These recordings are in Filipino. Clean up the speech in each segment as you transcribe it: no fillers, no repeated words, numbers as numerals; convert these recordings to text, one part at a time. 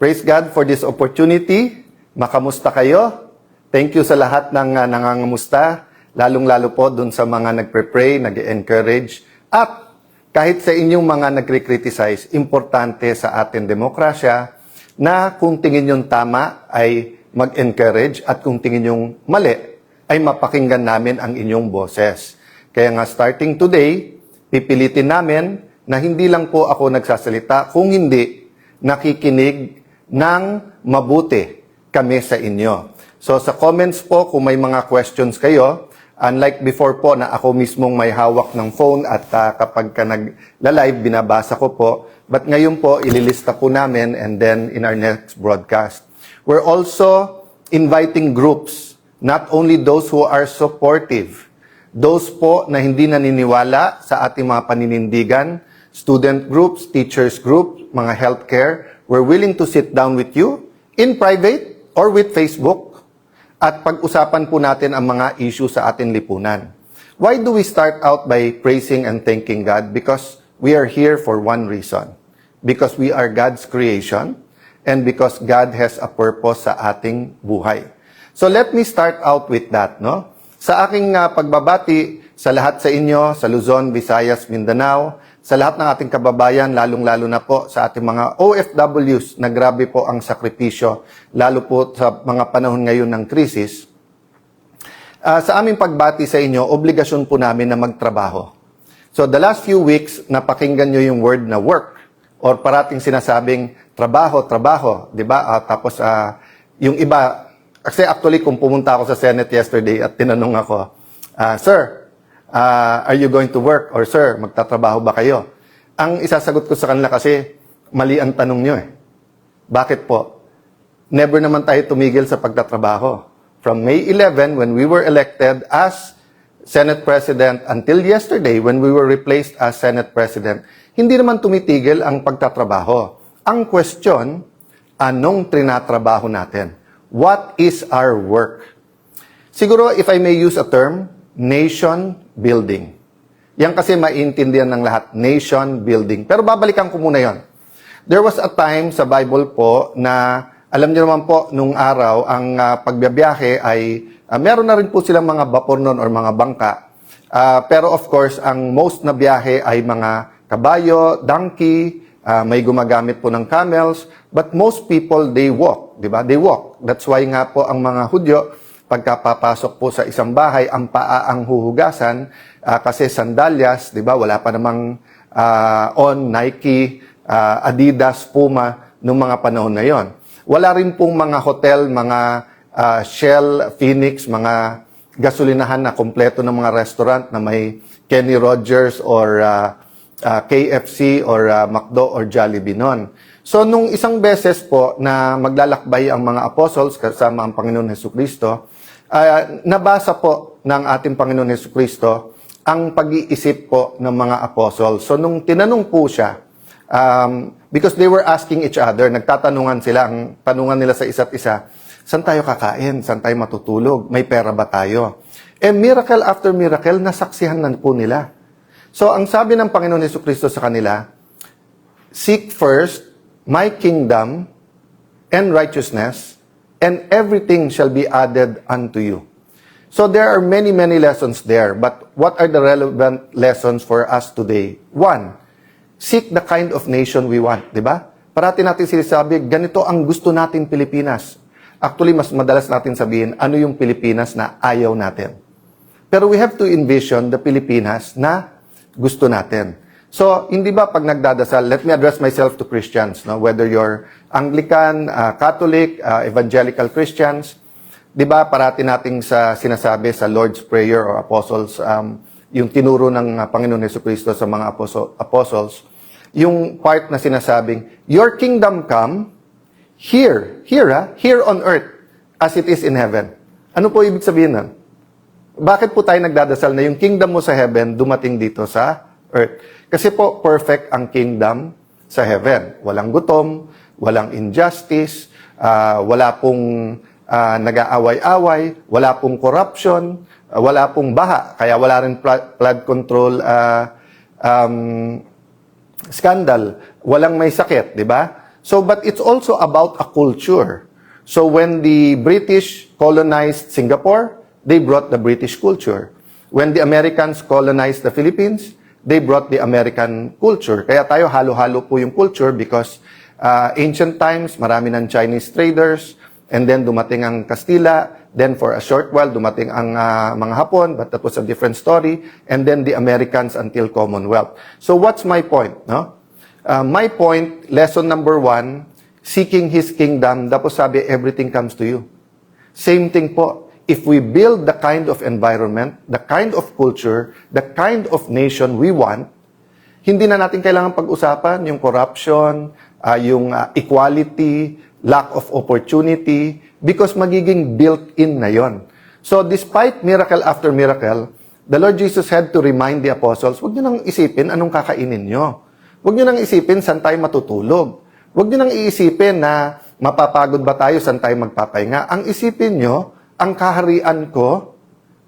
Praise God for this opportunity. Makamusta kayo? Thank you sa lahat ng nangangamusta, lalong-lalo po dun sa mga nagpe-pray, nag-encourage, at kahit sa inyong mga nagre-criticize, importante sa ating demokrasya na kung tingin yung tama ay mag-encourage at kung tingin yung mali ay mapakinggan namin ang inyong boses. Kaya nga starting today, pipilitin namin na hindi lang po ako nagsasalita, kung hindi nakikinig ng mabuti kami sa inyo. So sa comments po, kung may mga questions kayo, unlike before po na ako mismong may hawak ng phone at kapag ka nagla-live, binabasa ko po. But ngayon po, ililista po namin and then in our next broadcast. We're also inviting groups, not only those who are supportive, those po na hindi naniniwala sa ating mga paninindigan, student groups, teachers groups, mga healthcare. We're willing to sit down with you in private or with Facebook at pag-usapan po natin ang mga issue sa ating lipunan. Why do we start out by praising and thanking God? Because we are here for one reason. Because we are God's creation and because God has a purpose sa ating buhay. So let me start out with that, no? Sa aking pagbabati sa lahat sa inyo, sa Luzon, Visayas, Mindanao, sa lahat ng ating kababayan, lalong-lalo na po sa ating mga OFWs na grabe po ang sakripisyo, lalo po sa mga panahon ngayon ng krisis. Sa aming pagbati sa inyo, obligasyon po namin na magtrabaho. So the last few weeks, napakinggan nyo yung word na work or parating sinasabing trabaho, trabaho, di ba? Tapos yung iba, kasi actually kung pumunta ako sa Senate yesterday at tinanong ako, Sir, are you going to work? Or sir, magtatrabaho ba kayo? Ang isasagot ko sa kanila kasi, mali ang tanong nyo eh. Bakit po? Never naman tayo tumigil sa pagtatrabaho. From May 11, when we were elected as Senate President, until yesterday, when we were replaced as Senate President, hindi naman tumitigil ang pagtatrabaho. Ang question, anong trinatrabaho natin? What is our work? Siguro, if I may use a term, nation building. Yan kasi maintindihan ng lahat, nation building. Pero babalikan ko muna yon. There was a time sa Bible po na, alam niyo naman po, nung araw, ang pagbibiyahe ay, meron na rin po silang mga vapor noon or mga bangka. Pero of course, ang most na biyahe ay mga kabayo, donkey, may gumagamit po ng camels, but most people, they walk, di ba? They walk. That's why nga po ang mga Hudyo, pagkapapasok po sa isang bahay, ang paa ang huhugasan kasi sandalyas, di ba? Wala pa namang on Nike, Adidas, Puma nung mga panahon na yon. Wala rin pong mga hotel, mga Shell, Phoenix, mga gasolinahan na kompleto ng mga restaurant na may Kenny Rogers or KFC or McDo or Jollibee nun. So nung isang beses po na maglalakbay ang mga apostles kasama ang Panginoon Hesukristo, nabasa po ng ating Panginoon Hesukristo ang pag-iisip po ng mga apostles. So nung tinanong po siya, because they were asking each other, nagtatanungan sila, ang tanungan nila sa isa't isa, saan tayo kakain? Saan tayo matutulog? May pera ba tayo? Miracle after miracle, nasaksihan na po nila. So ang sabi ng Panginoon Hesukristo sa kanila, seek first my kingdom and righteousness, and everything shall be added unto you. So there are many, many lessons there. But what are the relevant lessons for us today? One, seek the kind of nation we want. Diba? Parati natin sinasabi, ganito ang gusto natin Pilipinas. Actually, mas madalas natin sabihin, ano yung Pilipinas na ayaw natin. Pero we have to envision the Pilipinas na gusto natin. So, hindi ba pag nagdadasal, let me address myself to Christians, no? Whether you're Anglican, Catholic, Evangelical Christians, di ba parati nating sinasabi sa Lord's Prayer or Apostles, yung tinuro ng Panginoon Hesukristo sa mga apostles, yung part na sinasabing, your kingdom come here on earth as it is in heaven. Ano po ibig sabihin nun? Bakit po tayo nagdadasal na yung kingdom mo sa heaven dumating dito sa earth? Kasi po, perfect ang kingdom sa heaven. Walang gutom, walang injustice, wala pong nag-aaway-away, wala pong corruption, wala pong baha. Kaya wala rin flood control scandal. Walang may sakit, di ba? So, but it's also about a culture. So, when the British colonized Singapore, they brought the British culture. When the Americans colonized the Philippines, they brought the American culture. Kaya tayo halo-halo po yung culture because ancient times, marami ng Chinese traders, and then dumating ang Kastila, then for a short while, dumating ang mga Hapon, but that was a different story, and then the Americans until Commonwealth. So what's my point? No? My point, lesson number 1, seeking His kingdom, tapos sabi, everything comes to you. Same thing po. If we build the kind of environment, the kind of culture, the kind of nation we want, hindi na natin kailangan pag-usapan yung corruption, yung equality, lack of opportunity, because magiging built-in na yon. So despite miracle after miracle, the Lord Jesus had to remind the apostles, huwag nyo nang isipin anong kakainin nyo. Huwag nyo nang isipin saan tayo matutulog. Huwag nyo nang iisipin na mapapagod ba tayo, saan tayo magpapahinga. Ang isipin nyo, ang kaharian ko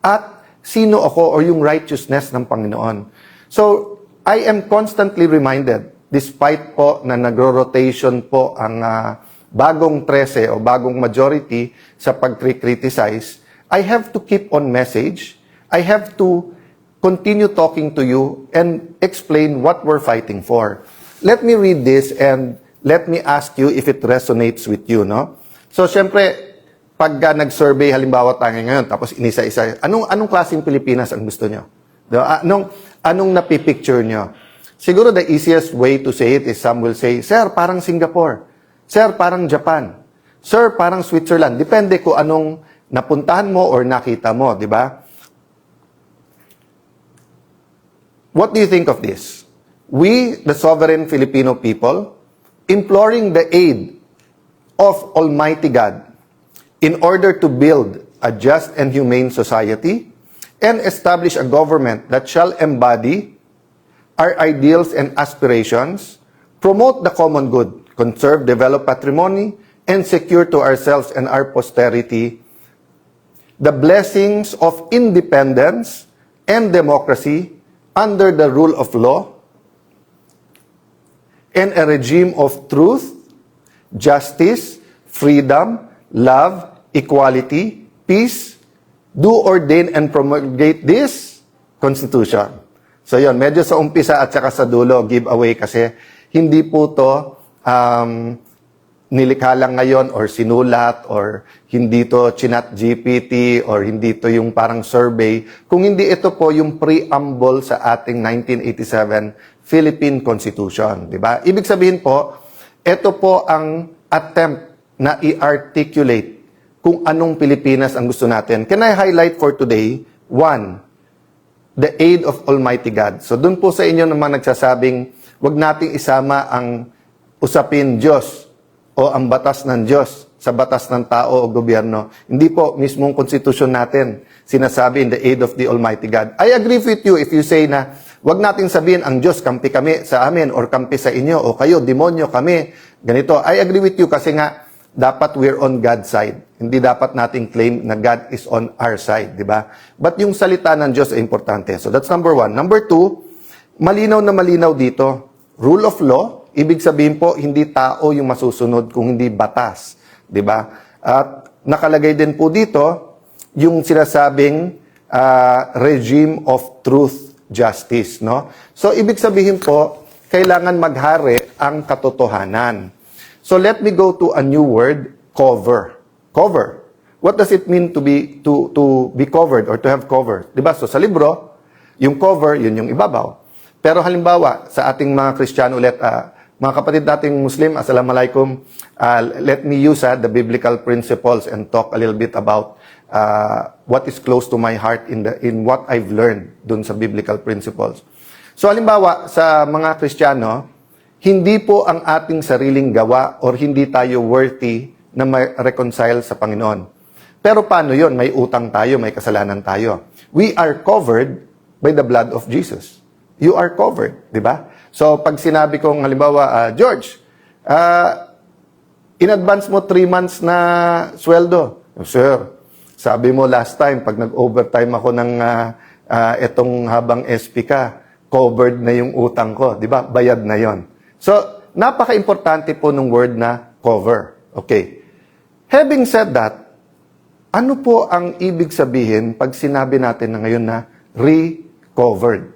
at sino ako or yung righteousness ng Panginoon. So, I am constantly reminded, despite po na nagro-rotation po ang bagong 13 o bagong majority sa pag-criticize, I have to keep on message. I have to continue talking to you and explain what we're fighting for. Let me read this and let me ask you if it resonates with you, no? So, syempre, pag nag-survey, halimbawa tayo ngayon, tapos inisa-isa, anong klaseng Pilipinas ang gusto nyo? Diba? Anong napipicture nyo? Siguro the easiest way to say it is some will say, Sir, parang Singapore. Sir, parang Japan. Sir, parang Switzerland. Depende kung anong napuntahan mo or nakita mo, di ba? What do you think of this? We, the sovereign Filipino people, imploring the aid of Almighty God in order to build a just and humane society and establish a government that shall embody our ideals and aspirations, promote the common good, conserve, develop patrimony, and secure to ourselves and our posterity the blessings of independence and democracy under the rule of law and a regime of truth, justice, freedom, love, equality, peace, do ordain and promulgate this Constitution. So yun, medyo sa umpisa at saka sa dulo, giveaway kasi hindi po to nilikha lang ngayon or sinulat or hindi to chinat GPT or hindi to yung parang survey. Kung hindi ito po yung preamble sa ating 1987 Philippine Constitution. Diba? Ibig sabihin po, ito po ang attempt na i-articulate kung anong Pilipinas ang gusto natin. Can I highlight for today? 1, the aid of Almighty God. So dun po sa inyo naman nagsasabing, wag nating isama ang usapin Diyos o ang batas ng Diyos sa batas ng tao o gobyerno. Hindi po, mismong konstitusyon natin sinasabi in the aid of the Almighty God. I agree with you if you say na wag nating sabihin ang Diyos kampi kami sa amin or kampi sa inyo o kayo, demonyo kami, ganito. I agree with you kasi nga dapat we're on God's side. Hindi dapat nating claim na God is on our side, di ba? But yung salita ng Diyos ay importante. So that's number 1. Number 2, malinaw na malinaw dito. Rule of law, ibig sabihin po, hindi tao yung masusunod kung hindi batas, di ba? At nakalagay din po dito yung sinasabing regime of truth, justice, no? So ibig sabihin po, kailangan maghari ang katotohanan. So let me go to a new word, cover. Cover. What does it mean to be covered or to have cover? Diba? So sa libro, yung cover, yun yung ibabaw. Pero halimbawa, sa ating mga Kristiyano ulit, mga kapatid nating Muslim, Assalamualaikum, let me use the biblical principles and talk a little bit about what is close to my heart in what I've learned dun sa biblical principles. So halimbawa, sa mga Kristiyano, hindi po ang ating sariling gawa or hindi tayo worthy na ma-reconcile sa Panginoon. Pero paano yon? May utang tayo, may kasalanan tayo. We are covered by the blood of Jesus. You are covered, di ba? So pag sinabi kong halimbawa, George, in advance mo 3 months na sweldo. Sir, sabi mo last time, pag nag-overtime ako ng etong habang SP ka, covered na yung utang ko, di ba? Bayad na yon. So, napaka-importante po ng word na cover. Okay. Having said that, ano po ang ibig sabihin pag sinabi natin na ngayon na recovered?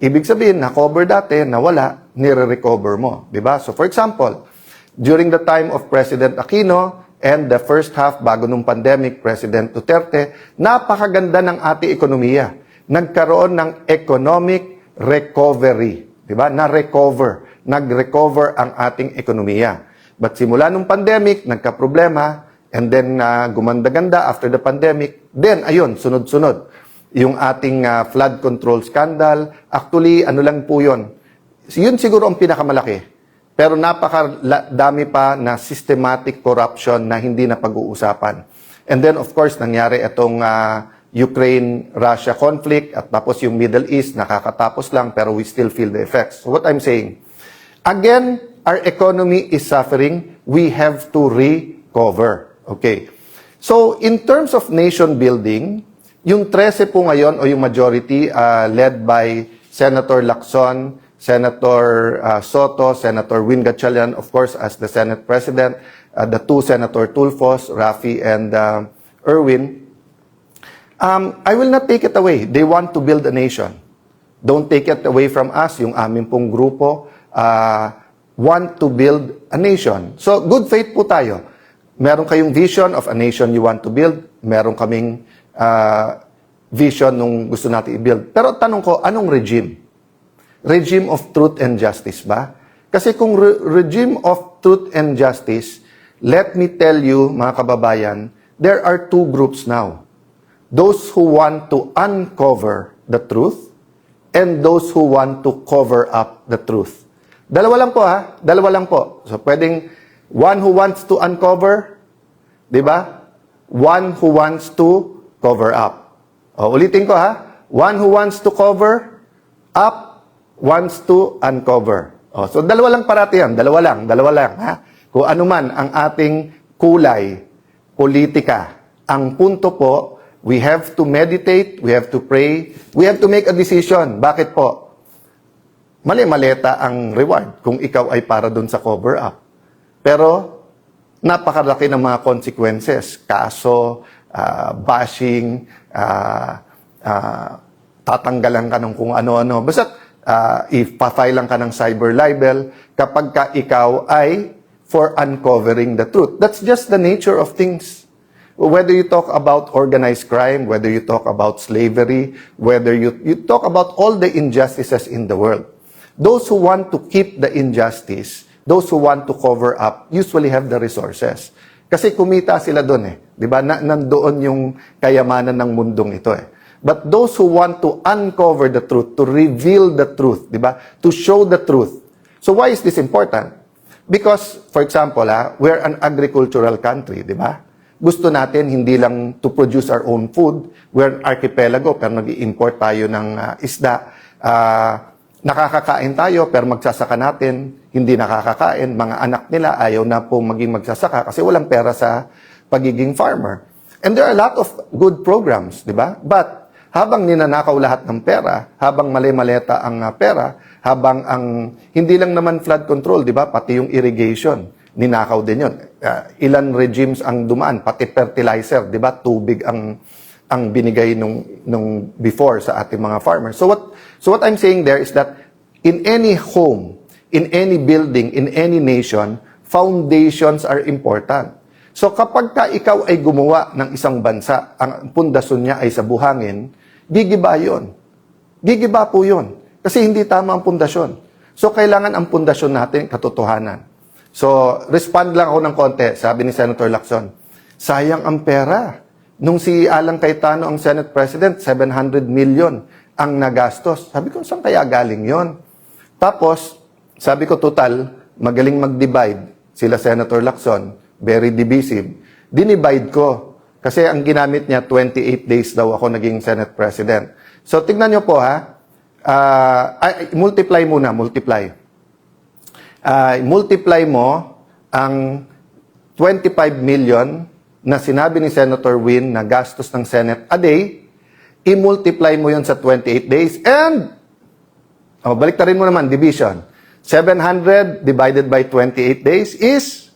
Ibig sabihin, na-cover dati, nawala, nire-recover mo. Diba? So for example, during the time of President Aquino and the first half bago nung pandemic, President Duterte, napakaganda ng ating ekonomiya. Nagkaroon ng economic recovery. Diba? Na-recover. Nag-recover ang ating ekonomiya. But simula nung pandemic, nagka-problema, and then gumanda-ganda after the pandemic, then ayun, sunod-sunod. Yung ating flood control scandal, actually, ano lang po yun. Yun siguro ang pinakamalaki. Pero napakadami pa na systematic corruption na hindi na pag-uusapan. And then, of course, nangyari itong Ukraine-Russia conflict at tapos yung Middle East, nakakatapos lang pero we still feel the effects. So what I'm saying, again, our economy is suffering. We have to recover. Okay. So, in terms of nation building, yung 13 po ngayon o yung majority led by Senator Lacson, Senator Soto, Senator Win Gatchalian, of course, as the Senate President, the two Senator Tulfos, Rafi, and Erwin, I will not take it away. They want to build a nation. Don't take it away from us. Yung aming pong grupo want to build a nation. So, good faith po tayo. Meron kayong vision of a nation you want to build. Meron kaming vision nung gusto natin i-build. Pero tanong ko, anong regime? Regime of truth and justice ba? Kasi kung regime of truth and justice, let me tell you, mga kababayan, there are two groups now. Those who want to uncover the truth and those who want to cover up the truth. Dalawa lang po ha, dalawa lang po. So pwedeng one who wants to uncover, di ba? One who wants to cover up. O, ulitin ko ha, one who wants to cover up, wants to uncover. O, so dalawa lang parati yan, dalawa lang ha. Kung ano man ang ating kulay, politika, ang punto po, we have to meditate, we have to pray, we have to make a decision. Bakit po? Mali-maleta ang reward kung ikaw ay para dun sa cover up. Pero, napakalaki ng mga consequences. Kaso, bashing, tatanggalan ka ng kung ano-ano. Basta, ipa-file lang ka ng cyber libel kapag ka ikaw ay for uncovering the truth. That's just the nature of things. Whether you talk about organized crime, whether you talk about slavery, whether you talk about all the injustices in the world, those who want to keep the injustice, those who want to cover up, usually have the resources. Kasi kumita sila doon eh. Di ba? Nandoon yung kayamanan ng mundong ito eh. But those who want to uncover the truth, to reveal the truth, di ba? To show the truth. So why is this important? Because, for example, we're an agricultural country, di ba? Gusto natin hindi lang to produce our own food. We're an archipelago, pero nag-i-import tayo ng isda. Nakakakain tayo, pero magsasaka natin, hindi nakakakain. Mga anak nila ayaw na po maging magsasaka kasi walang pera sa pagiging farmer. And there are a lot of good programs, di ba? But, habang ninanakaw lahat ng pera, habang mali-maleta ang pera, habang ang, hindi lang naman flood control, di ba? Pati yung irrigation, ninakaw din yun. Ilan regimes ang dumaan, pati fertilizer, di ba? Tubig ang binigay nung before sa ating mga farmers. So what I'm saying there is that in any home, in any building, in any nation, foundations are important. So kapag ka ikaw ay gumawa ng isang bansa, ang pundasyon niya ay sa buhangin, gigiba yun. Gigiba po yun. Kasi hindi tama ang pundasyon. So kailangan ang pundasyon natin katotohanan. So respond lang ako ng konti, sabi ni Senator Lacson, sayang ang pera. Nung si Alan Cayetano ang Senate President, 700 million ang nagastos. Sabi ko, saan kaya galing yon? Tapos, sabi ko, total, magaling mag-divide. Sila Senator Lacson, very divisive. Dinivide ko. Kasi ang ginamit niya, 28 days daw ako naging Senate President. So, tignan niyo po ha. Multiply muna, multiply. Multiply mo ang 25 million na sinabi ni Senator Win na gastos ng Senate a day, i-multiply mo yon sa 28 days, and, baliktarin mo naman, division. 700 divided by 28 days is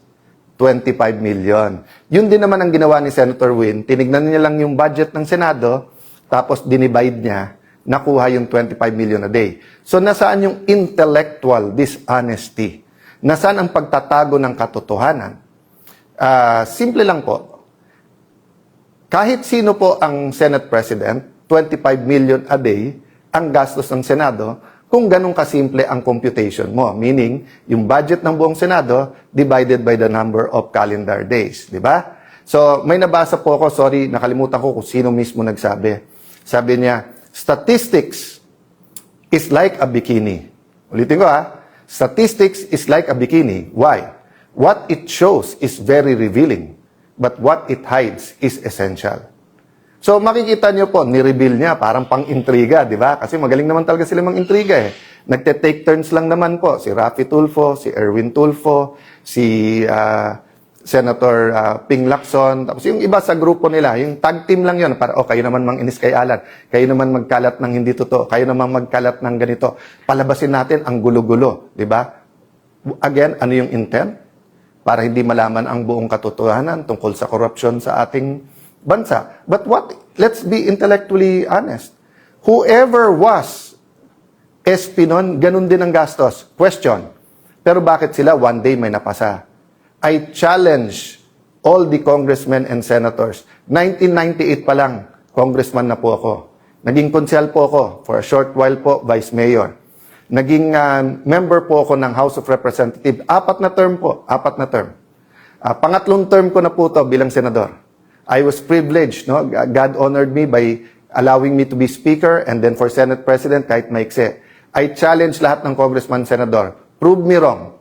25 million. Yun din naman ang ginawa ni Senator Win. Tinignan niya lang yung budget ng Senado, tapos dinivide niya, nakuha yung 25 million a day. So nasaan yung intellectual dishonesty? Nasaan ang pagtatago ng katotohanan? Simple lang po. Kahit sino po ang Senate President, 25 million a day ang gastos ng Senado kung ganun kasimple ang computation mo. Meaning, yung budget ng buong Senado divided by the number of calendar days. Di ba? So, may nabasa po ako, sorry, nakalimutan ko kung sino mismo nagsabi. Sabi niya, statistics is like a bikini. Ulitin ko statistics is like a bikini. Why? What it shows is very revealing, but what it hides is essential. So makikita nyo po, ni-reveal niya, parang pang-intriga, di ba? Kasi magaling naman talaga sila mang-intriga eh. Nagte-take turns lang naman po. Si Raffy Tulfo, si Erwin Tulfo, si Senator Ping Lacson, tapos yung iba sa grupo nila, yung tag team lang yun, para, kayo naman mang-inis kay Alan, kayo naman magkalat ng hindi totoo, kayo naman magkalat ng ganito. Palabasin natin ang gulo-gulo, di ba? Again, ano yung intent? Para hindi malaman ang buong katotohanan tungkol sa korupsyon sa ating bansa. But let's be intellectually honest. Whoever was SP nun, ganun din ang gastos. Question. Pero bakit sila one day may napasa? I challenge all the congressmen and senators. 1998 pa lang, congressman na po ako. Naging konsyal po ako, for a short while po, vice mayor. Naging member po ako ng House of Representatives. 4 na term po, 4 na term. Pangatlong term ko na po to bilang senador. I was privileged, no? God honored me by allowing me to be speaker and then for Senate President kahit maikse. I challenge lahat ng congressman, senador. Prove me wrong.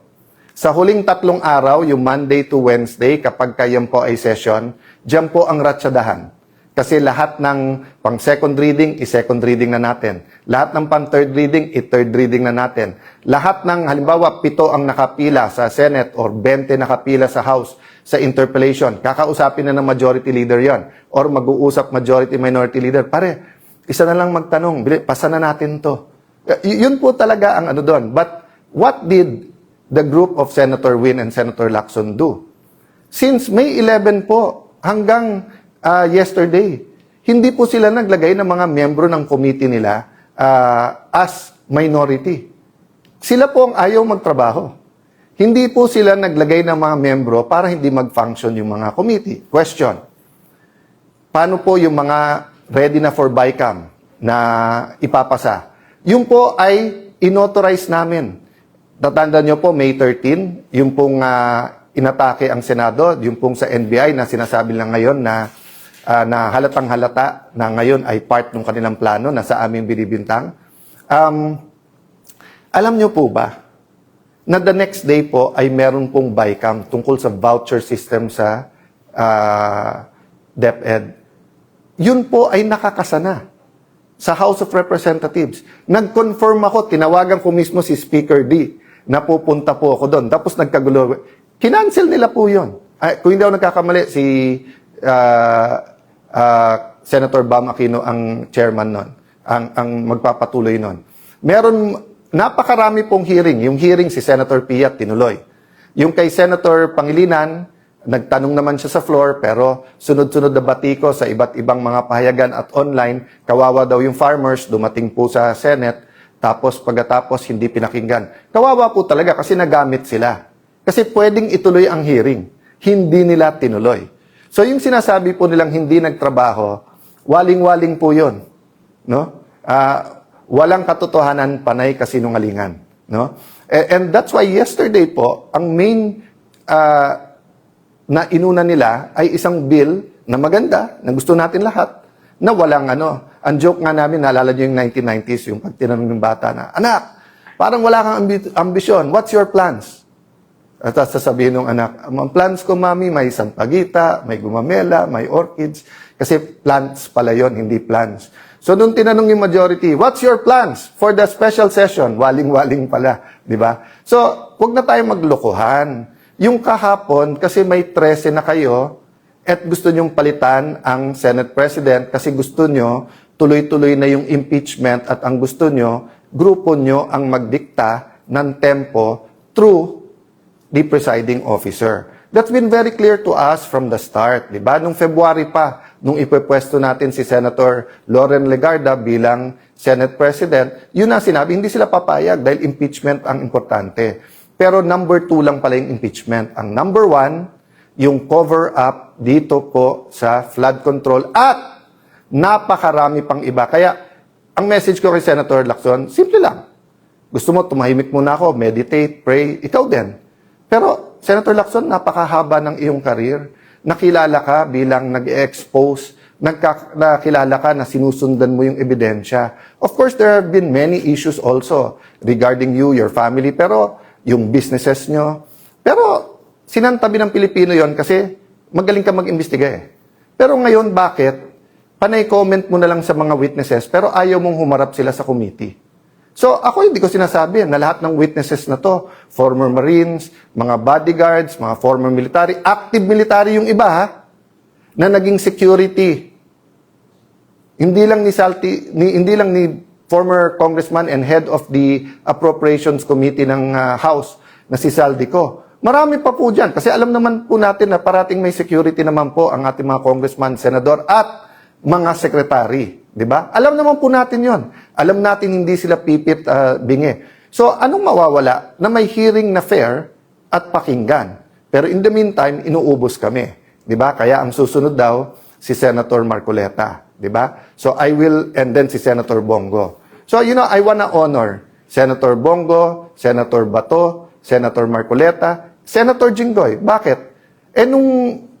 Sa huling 3 araw, yung Monday to Wednesday, kapag kayan po ay session, diyan po ang ratsadahan. Kasi lahat ng pang second reading, i-second reading na natin. Lahat ng pang third reading, i-third reading na natin. Lahat ng, halimbawa, 7 ang nakapila sa Senate or 20 nakapila sa House sa interpellation. Kakausapin na ng majority leader yon or mag-uusap majority minority leader. Pare, isa na lang magtanong, pasa na natin to. Yun po talaga ang ano doon. But what did the group of Senator Win and Senator Lacson do? Since May 11 po hanggang yesterday, hindi po sila naglagay ng mga miyembro ng committee nila as minority. Sila po ang ayaw magtrabaho. Hindi po sila naglagay ng mga miyembro para hindi mag-function yung mga committee. Question. Paano po yung mga ready na for BICAM na ipapasa? Yung po ay inauthorize namin. Tatanda nyo po, May 13, yung pong inatake ang Senado, yung pong sa NBI na sinasabi lang ngayon na halatang halata na ngayon ay part ng kanilang plano na sa aming binibintang. Alam nyo po ba na the next day po ay meron pong BICAM tungkol sa voucher system sa DepEd. Yun po ay nakakasana sa House of Representatives. Nag-confirm ako, tinawagan ko mismo si Speaker D na pupunta po ako doon. Tapos nagkagulo. Kinancel nila po yun. Kung hindi ako nagkakamali, si Senator Bam Aquino ang chairman nun, ang magpapatuloy nun. Meron napakarami pong hearing. Yung hearing si Senator Pia tinuloy. Yung kay Senator Pangilinan, nagtanong naman siya sa floor, pero sunod-sunod na batiko sa iba't ibang mga pahayagan at online, kawawa daw yung farmers, dumating po sa Senate, tapos pagkatapos hindi pinakinggan. Kawawa po talaga kasi nagamit sila. Kasi pwedeng ituloy ang hearing. Hindi nila tinuloy. So yung sinasabi po nilang hindi nagtrabaho, waling-waling po yun. No? Walang katotohanan, panay kasinungalingan. No? And that's why yesterday po, ang main na inuna nila ay isang bill na maganda, na gusto natin lahat, na walang ano. Ang joke nga namin, naalala nyo yung 1990s, yung pag tinanong ng bata na, anak, parang wala kang ambisyon. What's your plans? At sasabihin ng anak, ang plans ko, mami, may sampagita, may gumamela, may orchids. Kasi plants pala yon, hindi plans. So, nung tinanong yung majority, what's your plans for the special session? Waling-waling pala, di ba? So, huwag na tayong maglokohan. Yung kahapon, kasi may 13 na kayo, at gusto nyong palitan ang Senate President kasi gusto nyo, tuloy-tuloy na yung impeachment at ang gusto nyo, grupo nyo ang magdikta ng tempo through the presiding officer. That's been very clear to us from the start, di ba? Nung February pa, nung ipepwesto natin si Senator Loren Legarda bilang Senate President, yun na sinabi, hindi sila papayag dahil impeachment ang importante. Pero number 2 lang pala yung impeachment. Ang number 1, yung cover-up dito po sa flood control at napakarami pang iba. Kaya, ang message ko kay Senator Lacson, simple lang. Gusto mo, tumahimik muna ako, meditate, pray, ikaw din. Pero, Senator Lacson, napakahaba ng iyong career. Nakilala ka bilang nag-expose, nakilala ka na sinusundan mo yung ebidensya. Of course, there have been many issues also regarding you, your family, pero yung businesses nyo. Pero, sinantabi ng Pilipino yon kasi magaling ka mag-imbestiga eh. Pero ngayon, bakit? Panay comment mo na lang sa mga witnesses, pero ayaw mong humarap sila sa committee. So, ako hindi ko sinasabi na lahat ng witnesses na to, former Marines, mga bodyguards, mga former military, active military yung iba ha, na naging security. Hindi lang ni former congressman and head of the Appropriations Committee ng House na si Saldico. Marami pa po dyan kasi alam naman po natin na parating may security naman po ang ating mga congressman, senador at mga sekretary. Diba? Alam naman po natin yon. Alam natin hindi sila pipit bingi. So, anong mawawala na may hearing na fair at pakinggan? Pero in the meantime, inuubos kami. Diba? Kaya ang susunod daw, si Senator Marcoleta. Diba? So, and then si Senator Bongo. So, I wanna honor Senator Bongo, Senator Bato, Senator Marcoleta, Senator Jinggoy. Bakit?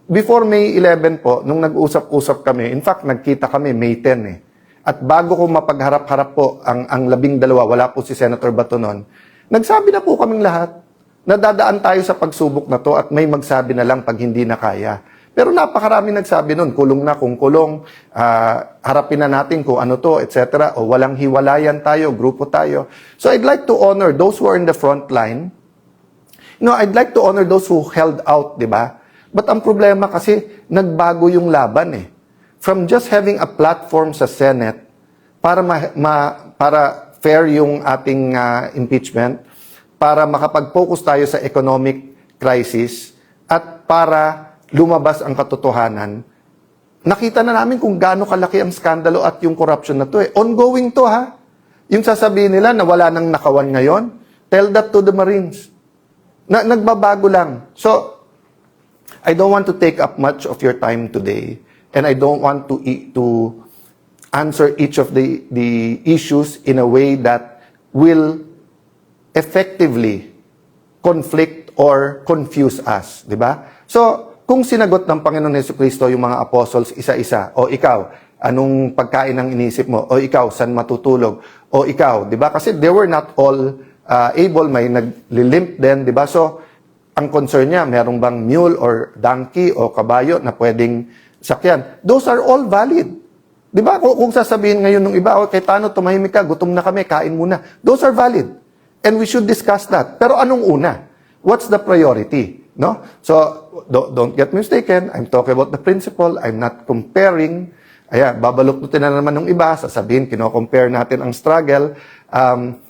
Before May 11 po, nung nag-usap-usap kami, in fact, nagkita kami May 10 eh. At bago ko mapagharap-harap po ang 12, wala po si Senator Bato noon, nagsabi na po kaming lahat na dadaan tayo sa pagsubok na to at may magsabi na lang pag hindi na kaya. Pero napakarami nagsabi noon, kulong na kung kulong, harapin na natin kung ano to, etc. O walang hiwalayan tayo, grupo tayo. So I'd like to honor those who are in the front line. I'd like to honor those who held out, di ba? But ang problema kasi, nagbago yung laban eh. From just having a platform sa Senate para para fair yung ating impeachment, para makapag-focus tayo sa economic crisis, at para lumabas ang katotohanan, nakita na namin kung gaano kalaki ang skandalo at yung corruption na to eh. Ongoing to ha. Yung sasabihin nila na wala nang nakawan ngayon, tell that to the Marines. Nagbabago lang. So, I don't want to take up much of your time today, and I don't want to answer each of the issues in a way that will effectively conflict or confuse us, di ba? So, kung sinagot ng Panginoon Jesucristo yung mga apostles isa-isa, o ikaw, anong pagkain ang inisip mo? O ikaw, saan matutulog? O ikaw, di ba? Kasi they were not all able, may naglilimp din, di ba? So, ang concern niya, merong bang mule or donkey o kabayo na pwedeng sakyan? Those are all valid. Di ba? Kung sasabihin ngayon ng iba, okay, Tano, tumahimik ka, gutom na kami, kain muna. Those are valid. And we should discuss that. Pero anong una? What's the priority? No? So, don't get mistaken. I'm talking about the principle. I'm not comparing. Babaluktutin na naman ng iba. Sasabihin, kino-compare natin ang struggle.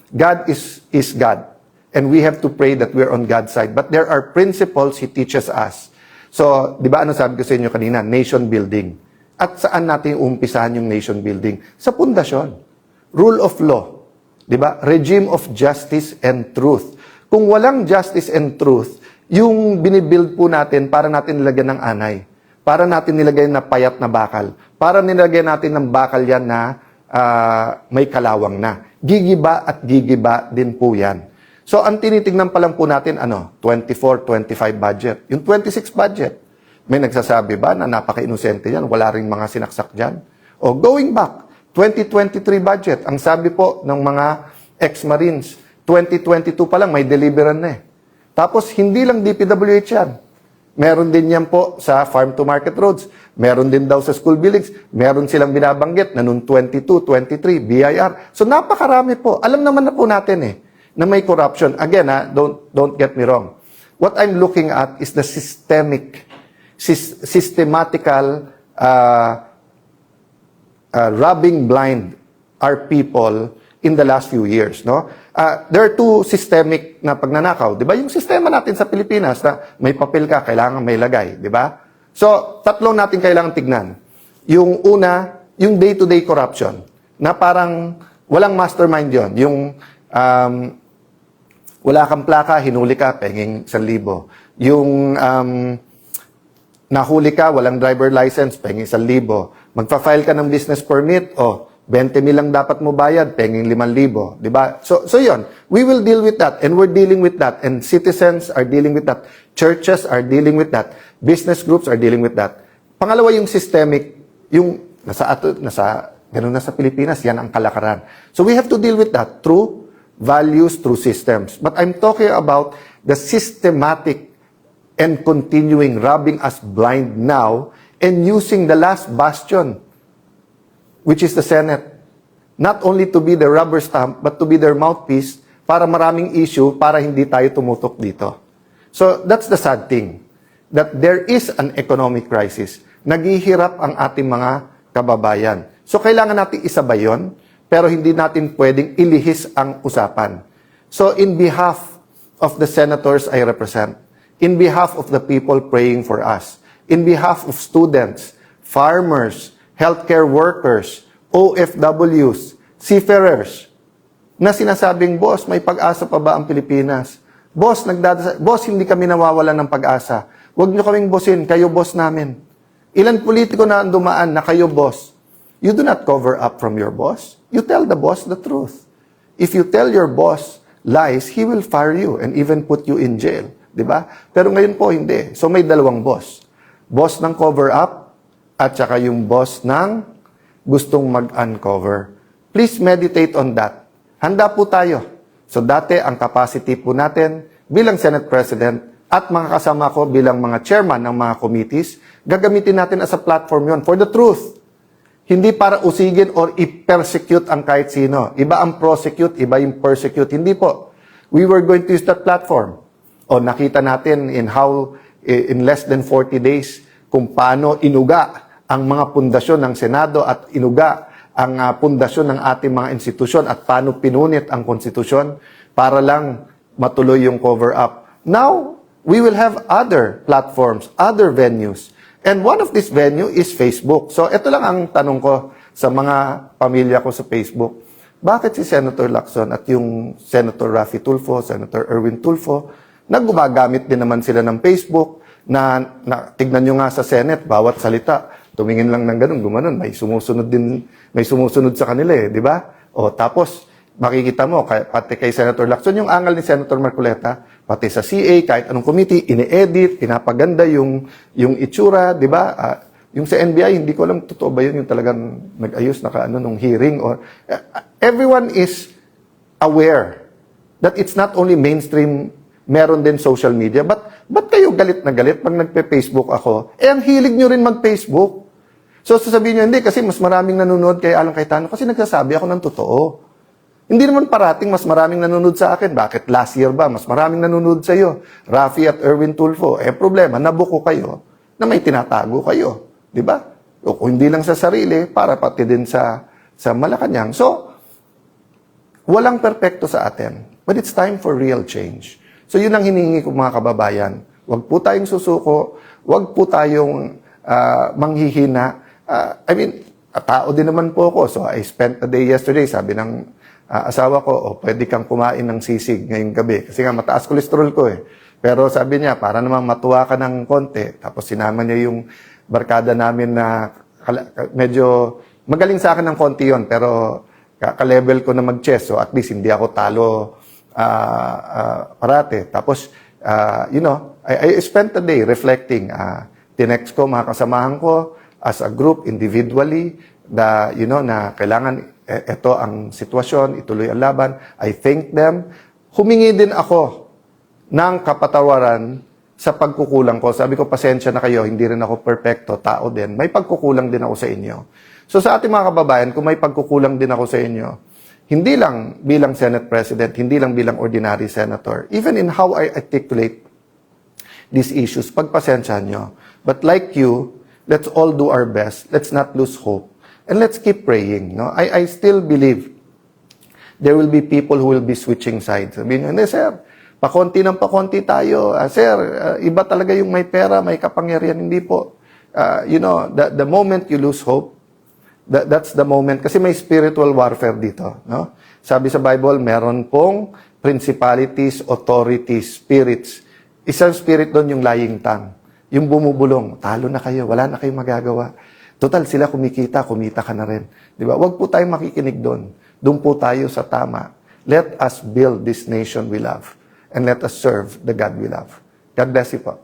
God is God. And we have to pray that we're on God's side. But there are principles He teaches us. So, di ba ano sabi ko sa inyo kanina? Nation building. At saan natin umpisahan yung nation building? Sa pundasyon. Rule of law. Di ba? Regime of justice and truth. Kung walang justice and truth, yung binibuild po natin para natin nilagyan ng anay. Para natin nilagyan na payat na bakal. Para nilagyan natin ng bakal yan na may kalawang na. Gigiba at gigiba din po yan. So, ang tinitignan pa lang po natin, 24-25 budget. Yung 26 budget, may nagsasabi ba na napaka-inosente yan? Wala ring mga sinaksak dyan? O going back, 2023 budget, ang sabi po ng mga ex-Marines, 2022 pa lang, may deliveran na eh. Tapos, hindi lang DPWH yan. Meron din yan po sa farm-to-market roads. Meron din daw sa school buildings. Meron silang binabanggit na noong 22, 23, BIR. So, napakarami po. Alam naman na po natin eh, na may corruption. Again, don't get me wrong. What I'm looking at is the systematical rubbing blind our people in the last few years, no? There are two systemic na pagnanakaw, 'di ba? Yung sistema natin sa Pilipinas na may papel ka, kailangan may lagay, 'di ba? So, tatlo natin kailangan tignan. Yung una, yung day-to-day corruption, na parang walang mastermind 'yon. Yung wala kang plaka, hinuli ka, penging 1,000. Yung nahuli ka, walang driver license, penging 1,000. Magpa-file ka ng business permit, 20 mil lang dapat mo bayad, penging 5,000. Diba? So yun, we will deal with that, and we're dealing with that, and citizens are dealing with that, churches are dealing with that, business groups are dealing with that. Pangalawa, yung systemic, yung ganun na sa Pilipinas, yan ang kalakaran. So we have to deal with that through values, through systems. But I'm talking about the systematic and continuing robbing us blind now and using the last bastion, which is the Senate, not only to be the rubber stamp, but to be their mouthpiece para maraming issue para hindi tayo tumutok dito. So that's the sad thing, that there is an economic crisis. Naghihirap ang ating mga kababayan. So kailangan natin isabay yun, pero hindi natin pwedeng ilihis ang usapan. So in behalf of the senators I represent, in behalf of the people praying for us, in behalf of students, farmers, healthcare workers, OFWs, seafarers, na sinasabing, boss, may pag-asa pa ba ang Pilipinas? Boss, boss, hindi kami nawawalan ng pag-asa. Huwag niyo kaming bossin, kayo boss namin. Ilan politiko na dumaan na kayo boss? You do not cover up from your boss. You tell the boss the truth. If you tell your boss lies, he will fire you and even put you in jail. Diba? Pero ngayon po, hindi. So may dalawang boss. Boss ng cover up at saka yung boss ng gustong mag-uncover. Please meditate on that. Handa po tayo. So dati, ang capacity po natin bilang Senate President at mga kasama ko bilang mga chairman ng mga committees, gagamitin natin as a platform yon for the truth. Hindi para usigin or i-persecute ang kahit sino. Iba ang prosecute, iba yung persecute. Hindi po. We were going to use that platform. O nakita natin in less than 40 days kung paano inuga ang mga pundasyon ng Senado at inuga ang pundasyon ng ating mga institusyon at paano pinunit ang konstitusyon para lang matuloy yung cover-up. Now, we will have other platforms, other venues. And one of this venue is Facebook. So, ito lang ang tanong ko sa mga pamilya ko sa Facebook. Bakit si Senator Lacson at yung Senator Raffy Tulfo, Senator Erwin Tulfo, na gumagamit din naman sila ng Facebook, na tignan nyo nga sa Senate, bawat salita, tumingin lang ng ganun, gumanon, may sumusunod sa kanila di ba? O tapos, makikita mo, pati kay Senator Lacson, yung angal ni Senator Marcoleta, pati sa CA, kahit anong committee, ini-edit, pinapaganda yung itsura, di ba? Yung sa NBI, hindi ko alam, totoo ba yun, yung talagang nag-ayos nung hearing, or everyone is aware that it's not only mainstream, meron din social media. Ba't kayo galit na galit pag nagpe-Facebook ako? Ang hilig nyo rin mag-Facebook. So, sasabihin nyo, hindi, kasi mas maraming nanonood kay Alan Cayetano kasi nagsasabi ako ng totoo. Hindi naman parating mas maraming nanonood sa akin. Bakit last year ba? Mas maraming nanonood sa iyo. Raffy at Erwin Tulfo. Problema, nabuko kayo na may tinatago kayo. Di ba? O kung hindi lang sa sarili, para pati din sa Malacanang. So, walang perpekto sa atin. But it's time for real change. So yun ang hinihingi ko mga kababayan. Huwag po tayong susuko, huwag po tayong manghihina. Tao din naman po ako. So I spent a day yesterday, sabi ng asawa ko, pwede kang kumain ng sisig ngayong gabi. Kasi nga mataas cholesterol ko Pero sabi niya, para naman matuwa ka ng konti. Tapos sinama niya yung barkada namin na medyo magaling sa akin ng konti yon, pero ka-level ko na mag-chess. So at least hindi ako talo parate. Tapos, I spent a day reflecting. Tinext ko mga kasamahan ko as a group, individually, na kailangan ito ang sitwasyon, ituloy ang laban. I thank them. Humingi din ako ng kapatawaran sa pagkukulang ko. Sabi ko, pasensya na kayo, hindi rin ako perfecto, tao din. May pagkukulang din ako sa inyo. So sa ating mga kababayan, kung may pagkukulang din ako sa inyo, hindi lang bilang Senate President, hindi lang bilang ordinary senator, even in how I articulate these issues, pagpasensyahan nyo. But like you, let's all do our best. Let's not lose hope. And let's keep praying. I still believe there will be people who will be switching sides. Sabihin nyo, hindi sir, pakonti ng pakonti tayo. Sir, iba talaga yung may pera, may kapangyarihan. Hindi po. The moment you lose hope, that's the moment. Kasi may spiritual warfare dito. No? Sabi sa Bible, meron pong principalities, authorities, spirits. Isang spirit doon yung lying tongue. Yung bumubulong, talo na kayo, wala na kayong magagawa. Total, sila kumita ka na rin. Di ba? Huwag po tayong makikinig doon. Doon po tayo sa tama. Let us build this nation we love. And let us serve the God we love. God bless you po.